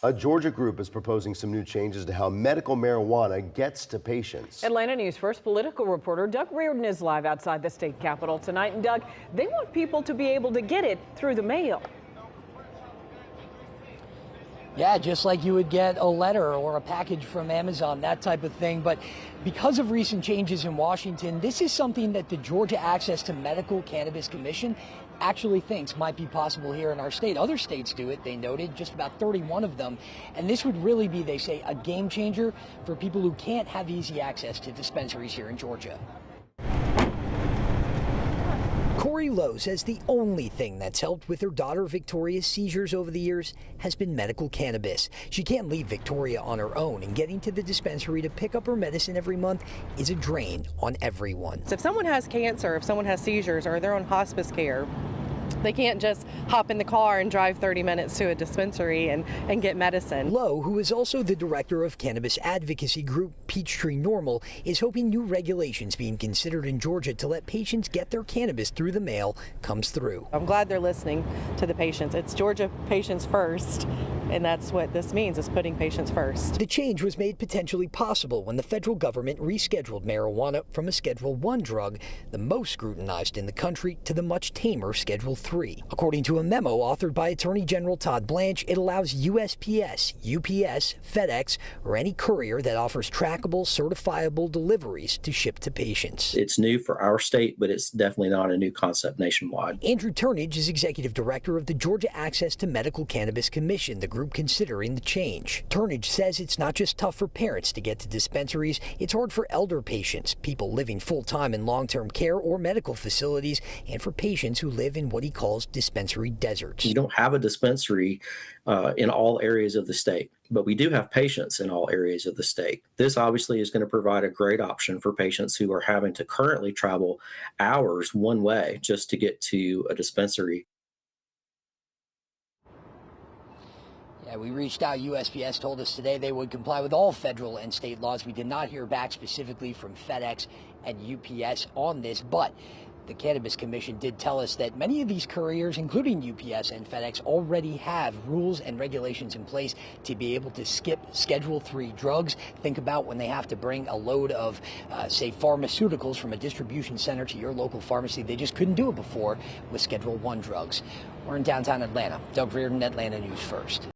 A Georgia group is proposing some new changes to how medical marijuana gets to patients. Atlanta News First political reporter Doug Reardon is live outside the state capitol tonight. And Doug, they want people to be able to get it through the mail. Yeah, just like you would get a letter or a package from Amazon, that type of thing. But because of recent changes in Washington, this is something that the Georgia Access to Medical Cannabis Commission actually thinks might be possible here in our state. Other states do it, they noted, just about 31 of them. And this would really be, they say, a game changer for people who can't have easy access to dispensaries here in Georgia. Corey Lowe says the only thing that's helped with her daughter Victoria's seizures over the years has been medical cannabis. She can't leave Victoria on her own, and getting to the dispensary to pick up her medicine every month is a drain on everyone. So if someone has cancer, if someone has seizures, or they're on hospice care, they can't just hop in the car and drive 30 minutes to a dispensary and get medicine. Lowe, who is also the director of cannabis advocacy group Peachtree NORML, is hoping new regulations being considered in Georgia to let patients get their cannabis through the mail comes through. I'm glad they're listening to the patients. It's Georgia patients first, and that's what this means, is putting patients first. The change was made potentially possible when the federal government rescheduled marijuana from a Schedule I drug, the most scrutinized in the country, to the much tamer Schedule III. According to a memo authored by Attorney General Todd Blanche, it allows USPS, UPS, FedEx, or any courier that offers trackable, certifiable deliveries to ship to patients. It's new for our state, but it's definitely not a new concept nationwide. Andrew Turnage is executive director of the Georgia Access to Medical Cannabis Commission, the group considering the change. Turnage says it's not just tough for parents to get to dispensaries, it's hard for elder patients, people living full-time in long-term care or medical facilities, and for patients who live in what he calls dispensary deserts. You don't have a dispensary in all areas of the state, but we do have patients in all areas of the state. This obviously is going to provide a great option for patients who are having to currently travel hours one way just to get to a dispensary. Yeah, we reached out. USPS told us today they would comply with all federal and state laws. We did not hear back specifically from FedEx and UPS on this, but the Cannabis Commission did tell us that many of these couriers, including UPS and FedEx, already have rules and regulations in place to be able to skip Schedule III drugs. Think about when they have to bring a load of, say, pharmaceuticals from a distribution center to your local pharmacy. They just couldn't do it before with Schedule I drugs. We're in downtown Atlanta. Doug Reardon, Atlanta News First.